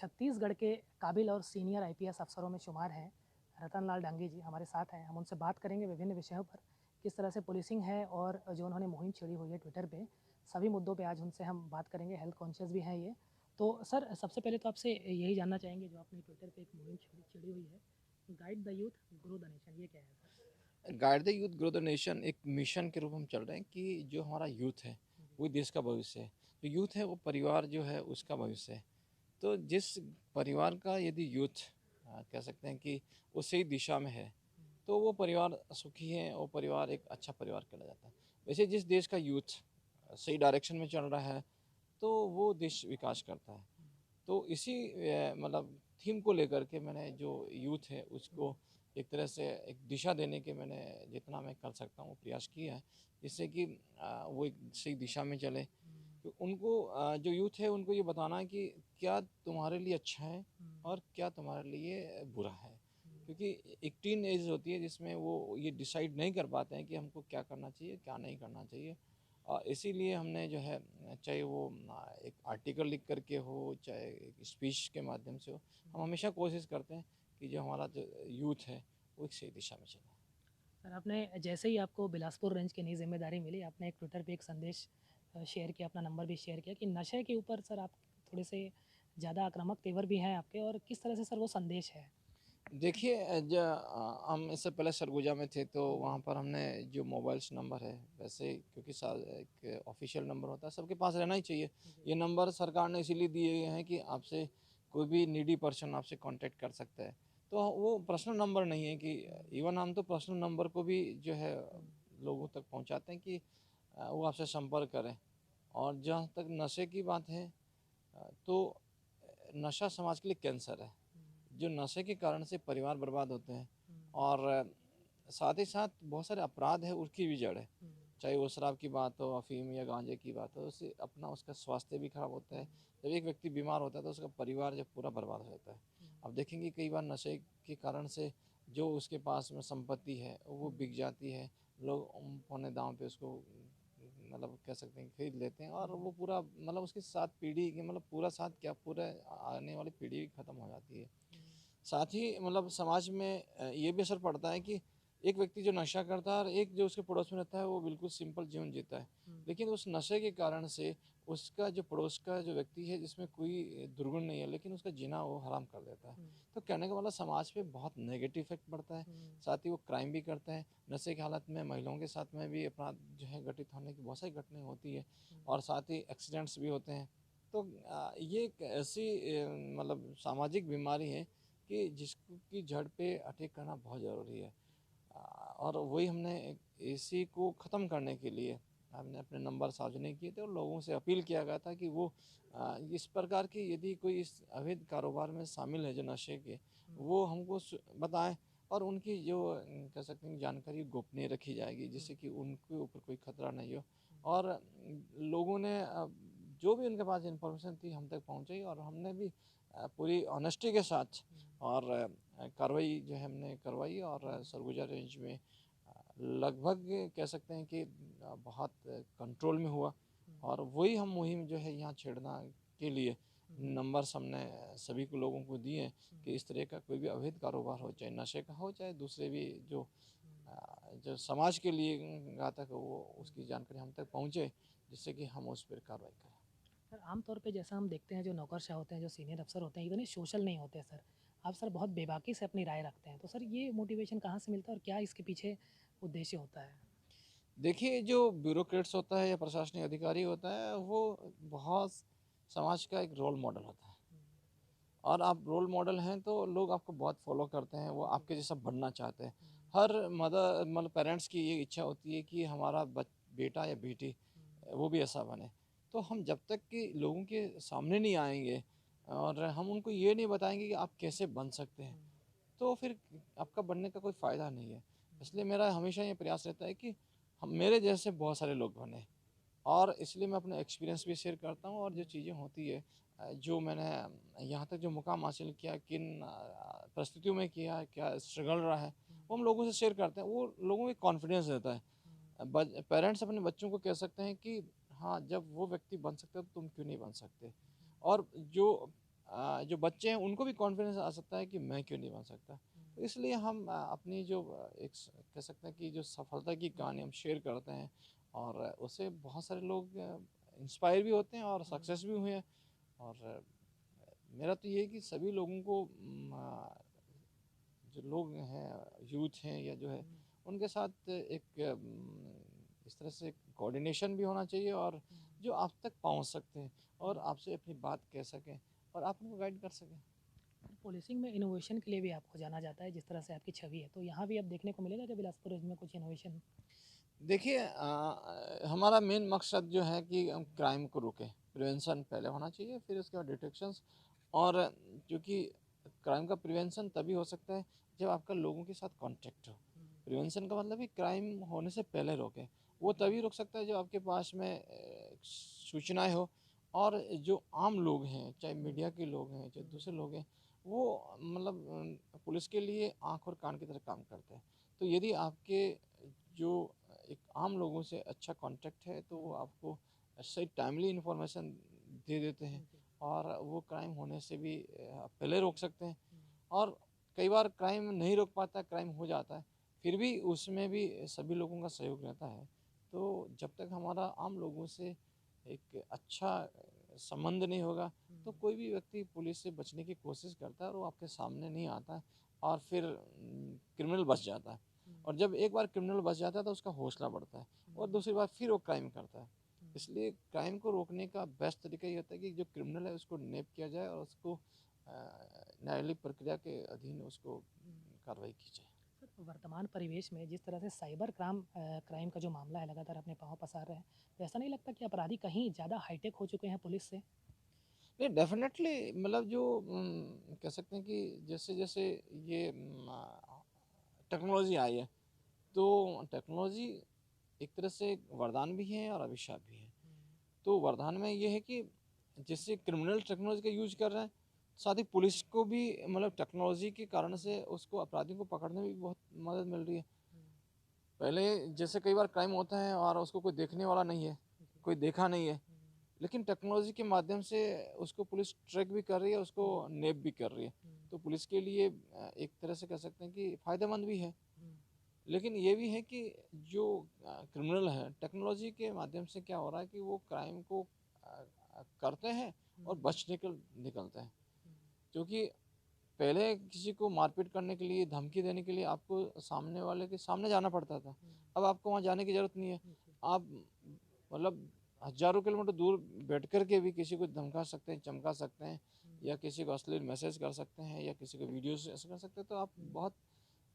छत्तीसगढ़ के काबिल और सीनियर आईपीएस अफसरों में शुमार हैं रतन लाल डांगी जी हमारे साथ हैं। हम उनसे बात करेंगे विभिन्न विषयों पर, किस तरह से पुलिसिंग है और जो उन्होंने मुहिम छेड़ी हुई है ट्विटर पे, सभी मुद्दों पे आज उनसे हम बात करेंगे। हेल्थ कॉन्शियस भी हैं ये। तो सर, सबसे पहले तो आपसे यही जानना चाहेंगे, जो आपने ट्विटर पे एक मुहिम छेड़ी हुई है, guide the youth grow the nation, ये क्या है sir? Guide the youth grow the nation एक मिशन के रूप में हम चल रहे हैं कि जो हमारा यूथ है वो देश का भविष्य है। जो यूथ है वो परिवार जो है उसका भविष्य है। तो जिस परिवार का यदि यूथ कह सकते हैं कि वो सही दिशा में है तो वो परिवार सुखी है, वो परिवार एक अच्छा परिवार कहला जाता है। वैसे जिस देश का यूथ सही डायरेक्शन में चल रहा है तो वो देश विकास करता है। तो इसी मतलब थीम को लेकर के मैंने जो यूथ है उसको एक तरह से एक दिशा देने के मैंने जितना मैं कर सकता हूँ प्रयास किया है, जिससे कि वो एक सही दिशा में चले। तो उनको जो यूथ है उनको ये बताना है कि क्या तुम्हारे लिए अच्छा है और क्या तुम्हारे लिए बुरा है। क्योंकि एक टीन एज होती है जिसमें वो ये डिसाइड नहीं कर पाते हैं कि हमको क्या करना चाहिए क्या नहीं करना चाहिए। इसीलिए हमने जो है चाहे वो एक आर्टिकल लिख करके हो चाहे एक स्पीच के माध्यम से हो, हम हमेशा कोशिश करते हैं कि जो हमारा जो यूथ है वो एक सही दिशा में चले। सर, आपने जैसे ही आपको बिलासपुर रेंज की नई जिम्मेदारी मिली, आपने एक ट्विटर पे एक संदेश शेयर किया, अपना नंबर भी शेयर किया कि नशे के ऊपर सर आप थोड़े से ज़्यादा आक्रामक तेवर भी हैं आपके, और किस तरह से सर वो संदेश है? देखिए हम इससे पहले सरगुजा में थे तो वहाँ पर हमने जो मोबाइल्स नंबर है वैसे क्योंकि एक ऑफिशियल नंबर होता है सबके पास रहना ही चाहिए। ये नंबर सरकार ने इसीलिए दिए गए हैं कि आपसे कोई भी नीडी पर्सन आपसे कांटेक्ट कर सकता है। तो वो पर्सनल नंबर नहीं है कि इवन हम तो पर्सनल नंबर को भी जो है लोगों तक पहुँचाते हैं कि वो आपसे संपर्क करें। और जहाँ तक नशे की बात है तो नशा समाज के लिए कैंसर है। जो नशे के कारण से परिवार बर्बाद होते हैं और साथ ही साथ बहुत सारे अपराध है उसकी भी जड़ है। चाहे वो शराब की बात हो, अफीम या गांजे की बात हो, उससे अपना उसका स्वास्थ्य भी खराब होता है। जब एक व्यक्ति बीमार होता है तो उसका परिवार जब पूरा बर्बाद हो जाता है। अब देखेंगे कई बार नशे के कारण से जो उसके पास में संपत्ति है वो बिक जाती है। लोग पौने दाम पे उसको मतलब कह सकते हैं खरीद लेते हैं और वो पूरा मतलब उसकी 7 पीढ़ी की मतलब पूरा साथ क्या पूरा आने वाली पीढ़ी खत्म हो जाती है। साथ ही मतलब समाज में ये भी असर पड़ता है कि एक व्यक्ति जो नशा करता है और एक जो उसके पड़ोस में रहता है वो बिल्कुल सिंपल जीवन जीता है। लेकिन उस नशे के कारण से उसका जो पड़ोस का जो व्यक्ति है जिसमें कोई दुर्गुण नहीं है लेकिन उसका जीना वो हराम कर देता है। तो कहने का मतलब समाज पे बहुत नेगेटिव इफेक्ट पड़ता है। साथ ही वो क्राइम भी करता है। नशे की हालत में महिलाओं के साथ में भी अपराध जो है घटित होने की बहुत सारी घटनाएं होती है और साथ ही एक्सीडेंट्स भी होते हैं। तो ये एक ऐसी मतलब सामाजिक बीमारी है कि जिसकी जड़ पे अटैक करना बहुत ज़रूरी है। और वही हमने इसी को ख़त्म करने के लिए हमने अपने नंबर सार्वजनिक किए थे और लोगों से अपील किया गया था कि वो इस प्रकार की यदि कोई इस अवैध कारोबार में शामिल है जो नशे के, वो हमको बताएं और उनकी जो कह सकते हैं जानकारी गोपनीय रखी जाएगी जिससे कि उनके ऊपर कोई खतरा नहीं हो। और लोगों ने जो भी उनके पास इंफॉर्मेशन थी हम तक पहुंचाई और हमने भी पूरी ऑनेस्टी के साथ और कार्रवाई जो है हमने करवाई और सरगुजा रेंज में लगभग कह सकते हैं कि बहुत कंट्रोल में हुआ। और वही हम मुहिम जो है यहाँ छेड़ना के लिए नंबर्स हमने सभी को लोगों को दिए कि इस तरह का कोई भी अवैध कारोबार हो चाहे नशे का हो चाहे दूसरे भी जो समाज के लिए घातक हो वो उसकी जानकारी हम तक पहुँचे जिससे कि हम उस पर कार्रवाई करें। सर, आम तौर पे जैसा हम देखते हैं, जो नौकरशाह होते हैं, जो सीनियर अफसर होते हैं, इतने सोशल नहीं होते सर। आप सर बहुत बेबाकी से अपनी राय रखते हैं, तो सर ये मोटिवेशन कहाँ से मिलता है और क्या इसके पीछे उद्देश्य होता है? देखिए जो ब्यूरोक्रेट्स होता है या प्रशासनिक अधिकारी होता है वो बहुत समाज का एक रोल मॉडल होता है। और आप रोल मॉडल हैं तो लोग आपको बहुत फॉलो करते हैं, वो आपके जैसा बनना चाहते हैं। हर मदर मतलब पेरेंट्स की ये इच्छा होती है कि हमारा बेटा या बेटी वो भी ऐसा बने। तो हम जब तक कि लोगों के सामने नहीं आएंगे और हम उनको ये नहीं बताएंगे कि आप कैसे बन सकते हैं तो फिर आपका बनने का कोई फ़ायदा नहीं है। इसलिए मेरा हमेशा ये प्रयास रहता है कि हम मेरे जैसे बहुत सारे लोग बने। और इसलिए मैं अपना एक्सपीरियंस भी शेयर करता हूँ और जो चीज़ें होती है जो मैंने यहाँ तक जो मुकाम हासिल किया किन परिस्थितियों में किया क्या स्ट्रगल रहा है वो हम लोगों से शेयर करते हैं। वो लोगों को कॉन्फिडेंस देता है। पेरेंट्स अपने बच्चों को कह सकते हैं कि हाँ जब वो व्यक्ति बन सकते हो तो तुम क्यों नहीं बन सकते। और जो जो बच्चे हैं उनको भी कॉन्फिडेंस आ सकता है कि मैं क्यों नहीं बन सकता। तो इसलिए हम अपनी जो कह सकते हैं कि जो सफलता की कहानी हम शेयर करते हैं और उससे बहुत सारे लोग इंस्पायर भी होते हैं और सक्सेस भी हुए हैं। और मेरा तो ये है कि सभी लोगों को जो लोग हैं यूथ हैं या जो है उनके साथ एक इस तरह से कोऑर्डिनेशन भी होना चाहिए और जो आप तक पहुंच सकते हैं और आपसे अपनी बात कह सकें और आप उनको गाइड कर सकें। पुलिसिंग में इनोवेशन के लिए भी आपको जाना जाता है, जिस तरह से आपकी छवि है, तो यहाँ भी अब देखने को मिलेगा कि बिलासपुर रेंज में कुछ इनोवेशन? देखिए हमारा मेन मकसद जो है कि हम क्राइम को रोकें। प्रिवेंशन पहले होना चाहिए, फिर उसके बाद डिटेक्शंस। और क्योंकि क्राइम का प्रिवेंशन तभी हो सकता है जब आपका लोगों के साथ कांटेक्ट हो। प्रिवेंशन का मतलब है क्राइम होने से पहले रोकें। वो तभी रोक सकता है जब आपके पास में सूचनाएं हो और जो आम लोग हैं, चाहे मीडिया के लोग हैं, चाहे दूसरे लोग हैं, वो मतलब पुलिस के लिए आँख और कान की तरह काम करते हैं। तो यदि आपके जो एक आम लोगों से अच्छा कांटेक्ट है तो वो आपको सही टाइमली इन्फॉर्मेशन दे देते हैं और वो क्राइम होने से भी पहले रोक सकते हैं। और कई बार क्राइम नहीं रोक पाता, क्राइम हो जाता है, फिर भी उसमें भी सभी लोगों का सहयोग रहता है। तो जब तक हमारा आम लोगों से एक अच्छा संबंध नहीं होगा तो कोई भी व्यक्ति पुलिस से बचने की कोशिश करता है और वो आपके सामने नहीं आता है और फिर क्रिमिनल बच जाता है। और जब एक बार क्रिमिनल बच जाता है तो उसका हौसला बढ़ता है और दूसरी बार फिर वो क्राइम करता है। इसलिए क्राइम को रोकने का बेस्ट तरीका ये होता है कि जो क्रिमिनल है उसको नैप किया जाए और उसको न्यायालयिक प्रक्रिया के अधीन उसको कार्रवाई की जाए। सर, वर्तमान परिवेश में जिस तरह से साइबर क्राइम का जो मामला है लगातार अपने पाँव पसार रहे हैं, तो ऐसा नहीं लगता कि अपराधी कहीं ज़्यादा हाईटेक हो चुके हैं पुलिस से? नहीं, डेफिनेटली मतलब जो कह सकते हैं कि जैसे जैसे ये टेक्नोलॉजी आई है तो टेक्नोलॉजी एक तरह से वरदान भी है और अभिशाप भी है। तो वरदान में ये है कि जैसे क्रिमिनल टेक्नोलॉजी का यूज कर रहे हैं, साथ ही पुलिस को भी मतलब टेक्नोलॉजी के कारण से उसको अपराधियों को पकड़ने में भी बहुत मदद मिल रही है। पहले जैसे कई बार क्राइम होता है और उसको कोई देखने वाला नहीं है, कोई देखा नहीं है, लेकिन टेक्नोलॉजी के माध्यम से उसको पुलिस ट्रैक भी कर रही है, उसको नेप भी कर रही है। तो पुलिस के लिए एक तरह से कह सकते हैं कि फ़ायदेमंद भी है। लेकिन ये भी है कि जो क्रिमिनल है टेक्नोलॉजी के माध्यम से क्या हो रहा है कि वो क्राइम को करते हैं और बच निकलते हैं। क्योंकि पहले किसी को मारपीट करने के लिए, धमकी देने के लिए आपको सामने वाले के सामने जाना पड़ता था। अब आपको वहाँ जाने की ज़रूरत नहीं है। आप मतलब हज़ारों किलोमीटर दूर बैठ कर के भी किसी को धमका सकते हैं, चमका सकते हैं या किसी को अश्लील मैसेज कर सकते हैं या किसी को वीडियो से ऐसा कर सकते हैं। तो आप बहुत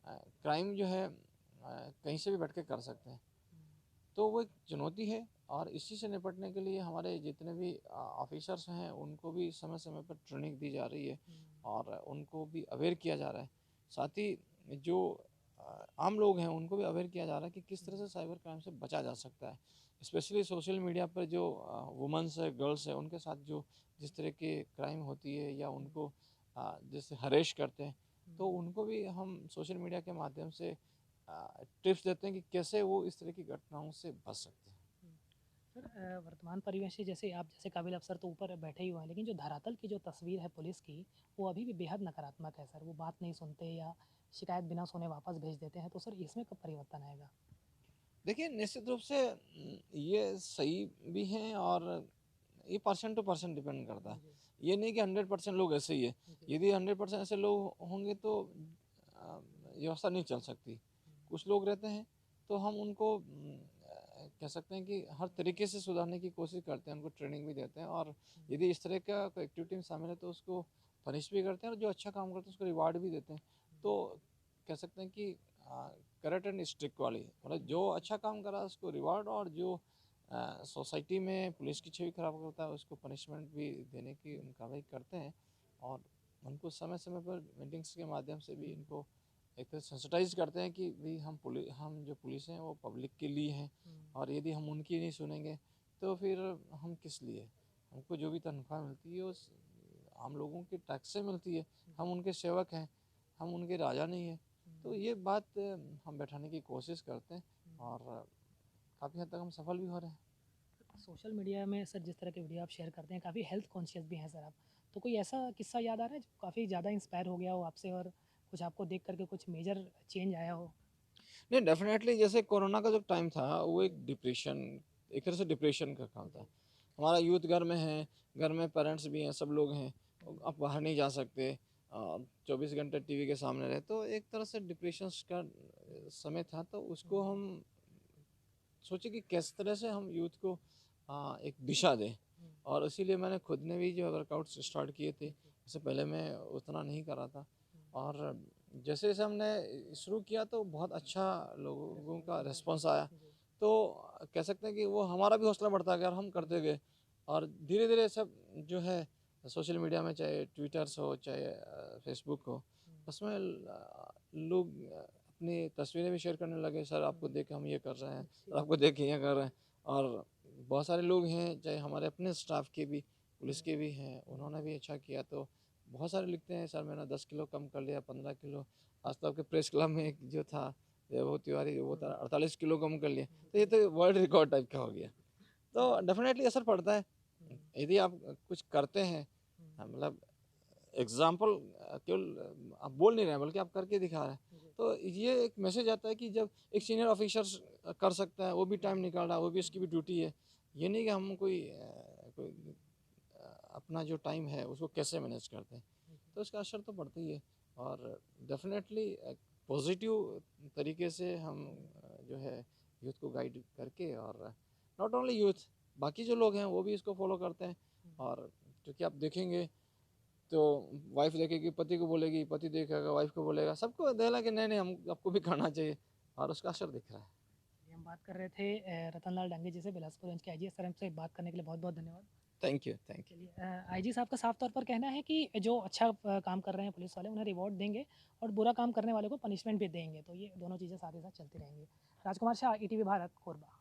क्राइम जो है कहीं से भी बैठ के कर सकते हैं। तो वो एक चुनौती है और इसी से निपटने के लिए हमारे जितने भी ऑफिसर्स हैं उनको भी समय समय पर ट्रेनिंग दी जा रही है और उनको भी अवेयर किया जा रहा है। साथ ही जो आम लोग हैं उनको भी अवेयर किया जा रहा है कि किस तरह से साइबर क्राइम से बचा जा सकता है। स्पेशली सोशल मीडिया पर जो वुमेंस है, गर्ल्स है, उनके साथ जो जिस तरह की क्राइम होती है या उनको जैसे हरेश करते हैं, तो उनको भी हम सोशल मीडिया के माध्यम से टिप्स देते हैं कि कैसे वो इस तरह की घटनाओं से बच सकते हैं। सर, वर्तमान परिवेश से जैसे आप जैसे काबिल अफ़सर तो ऊपर बैठे ही हुए हैं, लेकिन जो धरातल की जो तस्वीर है पुलिस की, वो अभी भी बेहद नकारात्मक है सर। वो बात नहीं सुनते या शिकायत बिना सुने वापस भेज देते हैं, तो सर इसमें कब परिवर्तन आएगा? देखिए निश्चित रूप से ये सही भी हैं और ये पर्सन टू पर्सन डिपेंड करता है। जी, ये नहीं कि 100% लोग ऐसे ही है। जी। यदि 100% ऐसे लोग होंगे तो व्यवस्था नहीं चल सकती। कुछ लोग रहते हैं तो हम उनको कह सकते हैं कि हर तरीके से सुधारने की कोशिश करते हैं, उनको ट्रेनिंग भी देते हैं और यदि इस तरह का कोई एक्टिविटी में शामिल है तो उसको पनिश भी करते हैं और जो अच्छा काम करते हैं उसको रिवार्ड भी देते हैं। तो कह सकते हैं कि करंट एंड स्ट्रिक्ट वाली मतलब जो अच्छा काम करा उसको रिवार्ड और जो सोसाइटी में पुलिस की छवि खराब करता है उसको पनिशमेंट भी देने की हम कार्रवाई करते हैं। और उनको समय समय पर मीटिंग्स के माध्यम से भी इनको एक तरह सेंसिटाइज करते हैं कि भाई हम जो पुलिस हैं वो पब्लिक के लिए हैं और यदि हम उनकी नहीं सुनेंगे तो फिर हम किस लिए। हमको जो भी तनख्वाह मिलती है उस हम लोगों के टैक्स से मिलती है। हम उनके सेवक हैं, हम उनके राजा नहीं हैं। तो ये बात हम बैठाने की कोशिश करते हैं और काफ़ी हद तक हम सफल भी हो रहे हैं। सोशल मीडिया में सर जिस तरह के वीडियो आप शेयर करते हैं, काफ़ी हेल्थ कॉन्शियस भी हैं सर आप। तो कोई ऐसा किस्सा याद आ रहा है जो काफ़ी ज़्यादा इंस्पायर हो गया हो आपसे और कुछ आपको देख कर के कुछ मेजर चेंज आया हो? नहीं, डेफ़िनेटली जैसे कोरोना का जो टाइम था, वो एक डिप्रेशन, एक तरह से डिप्रेशन का काम था। जी। हमारा यूथ घर में है, घर में पेरेंट्स भी हैं, सब लोग हैं, जी। आप बाहर नहीं जा सकते, 24 घंटे टीवी के सामने रहे, तो एक तरह से डिप्रेशंस का समय था, तो उसको जी। हम सोचे कि किस तरह से हम यूथ को एक दिशा दें, हुँ। और इसीलिए मैंने खुद ने भी जो वर्कआउट्स स्टार्ट किए थे। जी। इससे पहले मैं उतना नहीं कर रहा था, हुँ। और जैसे-जैसे हमने शुरू किया तो बहुत अच्छा लोगों का रिस्पॉन्स मिला। रिस्पॉन्स आया। जी। तो कह सकते हैं कि वो हमारा भी हौसला बढ़ता गया और हम करते गए, और धीरे-धीरे सब जो है सोशल मीडिया में, चाहे ट्विटर्स हो, चाहे फेसबुक हो, हुँ। उसमें लोग अपनी तस्वीरें भी शेयर करने लगे, सर आपको हुँ। देख के हम ये कर रहे हैं, जी। सर आपको देख के ये कर रहे हैं। और बहुत सारे लोग हैं, चाहे हमारे अपने स्टाफ के भी, पुलिस हुँ। के भी हैं, हुँ। उन्होंने भी अच्छा किया। तो बहुत सारे लिखते हैं, सर मैंने 10 किलो कम कर लिया, 15 किलो। आज तो आपके प्रेस क्लब में एक जो था वैभव तिवारी, वो था हुँ। 48 किलो कम कर लिया। तो ये जी। तो वर्ल्ड रिकॉर्ड टाइप का हो गया। तो जी। डेफ़िनेटली असर पड़ता है। हुँ। यदि आप कुछ करते हैं, हुँ। मतलब एग्ज़ाम्पल केवल आप बोल नहीं रहे हैं, बल्कि आप करके दिखा रहे हैं। जी। तो ये एक मैसेज आता है कि जब एक सीनियर ऑफ़िसर्स कर सकता है, वो भी टाइम हुँ। निकाल रहा है, वो भी उसकी भी ड्यूटी है। ये नहीं कि हम कोई अपना जो टाइम है उसको कैसे मैनेज करते हैं। तो इसका असर तो पड़ता ही है, और डेफ़िनेटली पॉज़िटिव तरीके से हम जो है यूथ को गाइड करके, और नॉट ओनली यूथ, बाकी जो लोग हैं वो भी इसको फ़ॉलो करते हैं। और क्योंकि आप देखेंगे तो वाइफ़ देखेगी, पति को बोलेगी, पति देखेगा, वाइफ़ को बोलेगा, सबको देला कि नहीं, नहीं हम आपको भी करना चाहिए, और उसका असर दिख रहा है। चलिए, हम बात कर रहे थे रतनलाल डांगे जी से, बिलासपुर रेंज के आईजी। सर हमसे बात करने के लिए बहुत-बहुत धन्यवाद। Thank you, thank you. चलिए, आईजी साहब का साफ तौर पर कहना है कि जो अच्छा काम कर रहे हैं पुलिस वाले, उन्हें रिवॉर्ड देंगे और बुरा काम करने वाले को पनिशमेंट भी देंगे। तो ये दोनों चीज़ें साथ ही साथ चलती रहेंगी। राजकुमार शाह, ईटीवी भारत, कोरबा।